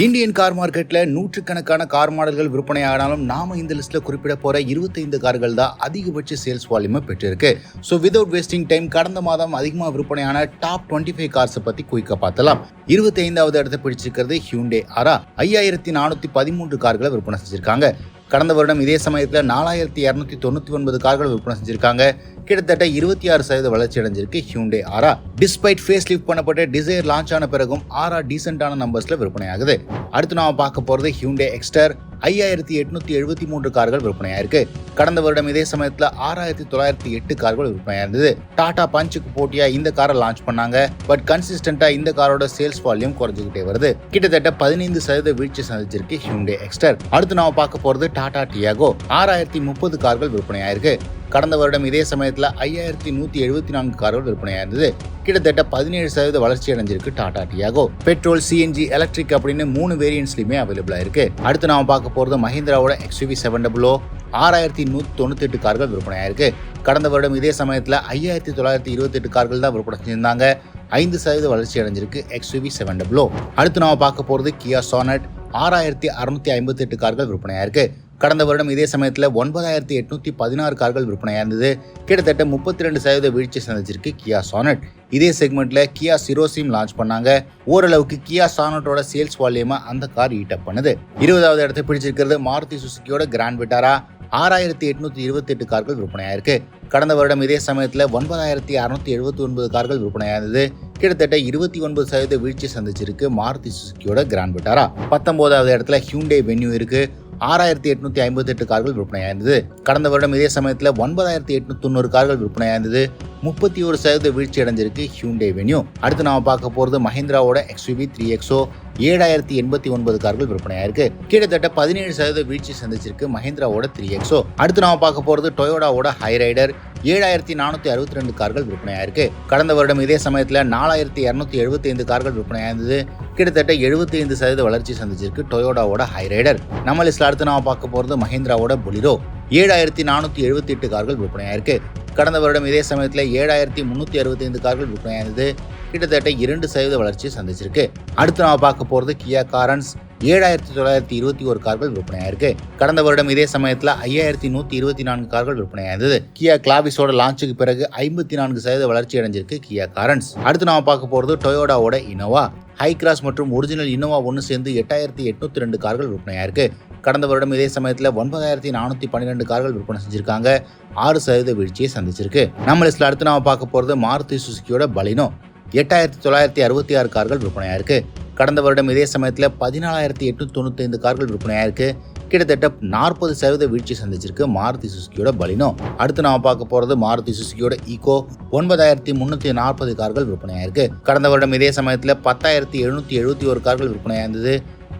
Indian car மார்க்கெட்ல நூற்றுக்கணக்கான car மாடல்கள் விற்பனை ஆனாலும் நாம இந்த லிஸ்ட்ல குறிப்பிட போற 25 கார்கள் தான் அதிகபட்ச சேல்ஸ் வால்யூமை பெற்றிருக்கு. ஸோ வித்வுட் வேஸ்டிங் டைம் கடந்த மாதம் அதிகமாக விற்பனையான டாப் 25 கார்ஸை பத்தி குயிக்கா பார்த்தலாம். 25வது இடத்தை பிடிச்சிருக்கிறது ஹியூண்டே ஆரா. 5413 கார்களை விற்பனை செஞ்சிருக்காங்க. கடந்த வருடம் இதே சமயத்தில் 4299 கார்கள் விற்பனை செஞ்சிருக்காங்க. கிட்டத்தட்ட 26% வளர்ச்சி அடைஞ்சிருக்கு ஹியூண்டே ஆரா. டிஸ்பைட் ஃபேஸ் லிஃப்ட் பண்ணப்பட்ட டிசைர் லான்ச் ஆன பிறகும் ஆரா டீசென்டான நம்பர்ஸ்ல விற்பனை ஆகுது. அடுத்து நாம பார்க்க போறது ஹியூண்டே எக்ஸ்டர். 5873 கார்கள் விற்பனையாயிருக்கு. கடந்த வருடம் இதே சமயத்தில் 6908 கார்கள் விற்பனையாயிருந்தது. டாடா பஞ்சுக்கு போட்டியா இந்த காரை லான்ச் பண்ணாங்க. பட் கன்சிஸ்டன்டா இந்த காரோட சேல்ஸ் வால்யூம் குறைஞ்சிக்கிட்டே வருது. கிட்டத்தட்ட 15% வீழ்ச்சி சந்திச்சிருக்கு ஹியூண்டே எக்ஸ்டர். அடுத்து நாம பார்க்க போறது டாடா டியாகோ. 6030 கார்கள் விற்பனையாயிருக்கு. கடந்த வருடம் இதே சமயத்தில் 5174 கார்கள் விற்பனையாயிருந்தது. கிட்டத்தட்ட 17% வளர்ச்சி அடைஞ்சிருக்கு Tata Tiago. Petrol, CNG, electric அப்படின்னு 3 வேரியன்ட்ஸ்லயுமே அவைலபிளா இருக்கு. அடுத்து நாம பார்க்க போறது மஹிந்திராவோட XUV 700. 6198 கார்கள் விற்பனையாயிருக்கு. கடந்த வருடம் இதே சமயத்தில் 5928 கார்கள் தான் விற்பனை செஞ்சிருந்தாங்க. 5% வளர்ச்சி அடைஞ்சிருக்கு XUV 700. அடுத்து நாம பார்க்க போறது கியா சானட். 6658 கார்கள் விற்பனையாயிருக்கு. கடந்த வருடம் இதே சமயத்தில் 9816 கார்கள் விற்பனையாயிருந்தது. கிட்டத்தட்ட 32% வீழ்ச்சி சந்திச்சிருக்கு கியா சானட். இதே செக்மெண்ட்ல கியா சிரோசிம் லான்ச் பண்ணாங்க. ஓரளவுக்கு கியா சானட்டோட சேல்ஸ் வால்யூமை அந்த கார் ஈட் அப் பண்ணுது. 20வது இடத்தை பிடிச்சிருக்கிறது மாருதி சுசுகியோட கிராண்ட் விட்டாரா. 6828 கார்கள் விற்பனையாயிருக்கு. கடந்த வருடம் இதே சமயத்தில் 9679 கார்கள் விற்பனையாயிருந்தது. கிட்டத்தட்ட 29% வீழ்ச்சி சந்திச்சிருக்கு மாருதி சுசுகியோட கிராண்ட் விட்டாரா. 19வது இடத்துல ஹியூண்டே வென்யூ இருக்கு. 6858 கார்கள் விற்பனையாயிருந்தது. கடந்த வருடம் இதே சமயத்தில் 9890 கார்கள் விற்பனையாயிருந்தது. 31% வீழ்ச்சி அடைஞ்சிருக்கு ஹியூண்டே வென்யூ. அடுத்து நாம பார்க்க போறது மஹிந்திராவோட XUV 3XO. 7089 கார்கள் விற்பனையாயிருக்கு. கிட்டத்தட்ட 17% வீழ்ச்சி சந்திச்சிருக்கு மஹிந்திராவோட 3XO. அடுத்து நாம பார்க்க போறது டொயோடாவோட ஹைரைடர். 7462 கார்கள் விற்பனையாயிருக்கு. கடந்த வருடம் இதே சமயத்தில் 4275 கார்கள் விற்பனையாயிருந்தது. கிட்டத்தட்ட 75% வளர்ச்சி சந்திச்சிருக்கு டொயோடாவோட ஹைரைடர். நம்ம லிஸ்ட்ல அடுத்து நாம பார்க்க போறது மஹிந்திராவோட பொலிரோ. 7478 கார்கள் விற்பனையாயிருக்கு. கடந்த வருடம் இதே சமயத்தில் 7365 கார்கள் விற்பனையாயிருந்தது. கிட்டத்தட்ட 2% வளர்ச்சி சந்திச்சிருக்கு. அடுத்து நாம பார்க்க போறது கியா காரன்ஸ். 7921 கார்கள் விற்பனையாயிருக்கு. கடந்த வருடம் இதே சமயத்தில் 5124 கார்கள் விற்பனையாயிருந்தது. கியா கிளாவிஸோட லான்ச்சுக்கு பிறகு 54% வளர்ச்சி அடைஞ்சிருக்கு கியா காரன்ஸ். அடுத்து நாம பார்க்க போறது டொயோடாவோட இனோவா. ஹை கிராஸ் மற்றும் ஒரிஜினல் இனோவா ஒன்று சேர்ந்து 8802 கார்கள் விற்பனையாயிருக்கு. கடந்த வருடம் இதே சமயத்தில் 9412 கார்கள் விற்பனை செஞ்சிருக்காங்க. 6% வீழ்ச்சியை சந்திச்சிருக்கு. நம்ம லிஸ்ட்ல அடுத்து நாம பார்க்க போறது மாருதி சுசுகியோட பலினோ. 8966 கார்கள் விற்பனையாயிருக்கு. கடந்த வருடம் இதே சமயத்தில் 14895 கார்கள் விற்பனையாயிருக்கு. கிட்டத்தட்ட 40% வீழ்ச்சி சந்திச்சிருக்கு மாருதி சுசுகியோட பலினோ. அடுத்து நாம பார்க்க போறது மாருதி சுசுகியோட ஈகோ. 9340 கார்கள் விற்பனையாயிருக்கு. கடந்த வருடம் இதே சமயத்தில் 10771 கார்கள் விற்பனையாயிருந்தது.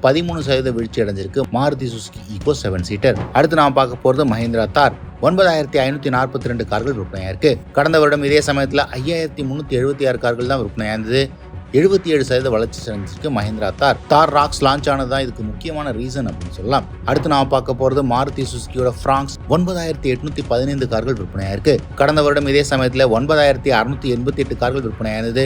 13% வீழ்ச்சி அடைஞ்சிருக்கு மாருதி சுசுகி ஈகோ 7 சீட்டர். அடுத்து நாம பார்க்க போறது மஹிந்திரா தார். 9542 கார்கள் விற்பனையாயிருக்கு. கடந்த வருடம் இதே சமயத்தில் 5376 கார்கள் தான் விற்பனையாயிருந்தது. 77% வளர்ச்சி அடைஞ்சிருக்கு மஹிந்திரா தார் ராக்ஸ் லான்ச் ஆனதுதான் இதுக்கு முக்கியமான ரீசன் அப்படின்னு சொல்லலாம். அடுத்து நாம பார்க்க போறது மாருதி சுசுகியோட ஃப்ராங்ஸ். 9815 கார்கள் விற்பனையாயிருக்கு. கடந்த வருடம் இதே சமயத்தில் 9688 கார்கள் விற்பனையானது.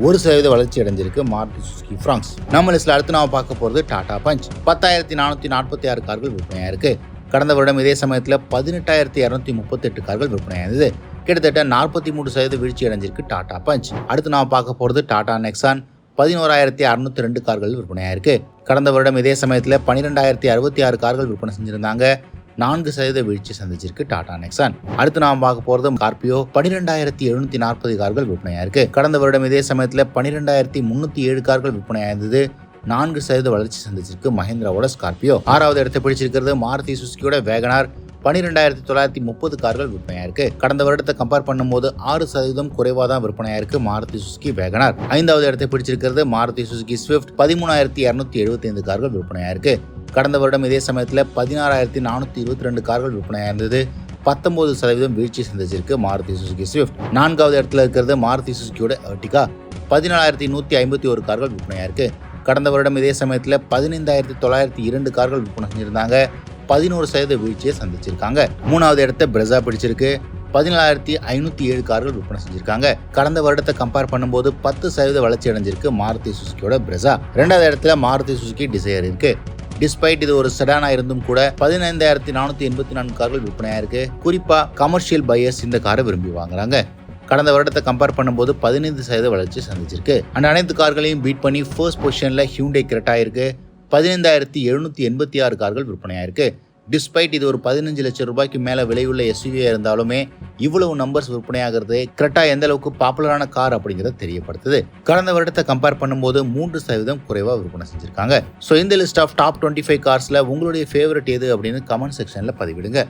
1% வளர்ச்சி அடைஞ்சிருக்கு மாருதி சுசுகி ஃப்ராங்ஸ். நம்ம லிஸ்ட்ல அடுத்து நாம பார்க்க போறது டாடா பஞ்ச். 10446 கார்கள் விற்பனையாயிருக்கு. கடந்த வருடம் இதே சமயத்தில் 18238 கார்கள் விற்பனையானது. கிட்டத்தட்ட 43% வீழ்ச்சி அடைஞ்சிருக்கு டாடா பஞ்ச். அடுத்து நாம பார்க்க போறது டாடா நெக்ஸான். 11602 கார்கள் விற்பனையாயிருக்கு. கடந்த வருடம் இதே சமயத்தில் 12066 கார்கள் விற்பனை செஞ்சிருந்தாங்க. 4% வீழ்ச்சி சந்திச்சிருக்கு டாடா நெக்ஸான். அடுத்து நாம பார்க்க போறது ஸ்கார்பியோ. 12740 கார்கள் விற்பனையாயிருக்கு. கடந்த வருடம் இதே சமயத்தில் 12307 கார்கள் விற்பனையாயிருந்தது. 4% வளர்ச்சி சந்திச்சிருக்கு மஹிந்திராவோட ஸ்கார்பியோ. 6வது இடத்தை பிடிச்சிருக்கிறது மாருதி சுசுகியோட வேகனார். 12930 கார்கள் விற்பனையாயிருக்கு. கடந்த வருடத்தை கம்பேர் பண்ணும்போது 6% குறைவாக தான் விற்பனையாயிருக்கு மாருதி சுசுகி வேகனார். 5வது இடத்தை பிடிச்சிருக்கிறது மாருதி சுசுகி ஸ்விஃப்ட். 13275 கார்கள் விற்பனையாயிருக்கு. கடந்த வருடம் இதே சமயத்தில் 16422 கார்கள் விற்பனையாயிருந்தது. 19% வீழ்ச்சி சந்திச்சிருக்கு மாருதி சுசுகி ஸ்விஃப்ட். 4வது இடத்துல இருக்கிறது மாருதி சுசுகியோட எர்டிகா. 14151 கார்கள் விற்பனையாயிருக்கு. கடந்த வருடம் இதே சமயத்தில் 15902 கார்கள் விற்பனை செஞ்சிருந்தாங்க. 11% வீழ்ச்சியை சந்திச்சிருக்காங்க. 3வது இடத்தை பிரெஸா பிடிச்சிருக்கு. 17,507 கார்கள் விற்பனை செஞ்சிருக்காங்க. கடந்த வருடத்தை கம்பேர் பண்ணும்போது 10% வளர்ச்சி அடைஞ்சிருக்கு மாருதி சுசுகியோட பிரெஸா. 2வது இடத்துல மாருதி சுசுகி டிசைர் இருக்கு. டிஸ்பைட் இது ஒரு செடானா இருந்தும் கூட 15,484 கார்கள் விற்பனையாயிருக்கு. குறிப்பா கமர்ஷியல் பையர்ஸ் இந்த காரை விரும்பி வாங்குறாங்க. கடந்த வருடத்தை கம்பேர் பண்ணும்போது 15% வளர்ச்சி சந்திச்சிருக்கு. அனைத்து கார்களையும் பீட் பண்ணி ஃபர்ஸ்ட் பொசிஷன்ல ஹியூண்டை கிரெட்டா இருக்கு. 15,786 கார்கள் விற்பனையாயிருக்கு. டிஸ்பைட் இது ஒரு 15 லட்சம் ரூபாய்க்கு மேல விலையுள்ள எஸ்யூவியா இருந்தாலுமே இவ்வளவு நம்பர்ஸ் விற்பனையாகிறது கிரெட்டா எந்த அளவுக்கு பாப்புலரான கார் அப்படிங்கறத தெரியப்படுத்துது. கடந்த வருடத்தை கம்பேர் பண்ணும்போது 3% குறைவா விற்பனை செஞ்சிருக்காங்க. ஸோ இந்த லிஸ்ட் ஆஃப் டாப் 25 கார்ஸ்ல உங்களுடைய ஃபேவரட் எது அப்படின்னு கமெண்ட் செக்ஷன்ல பதிவிடுங்க.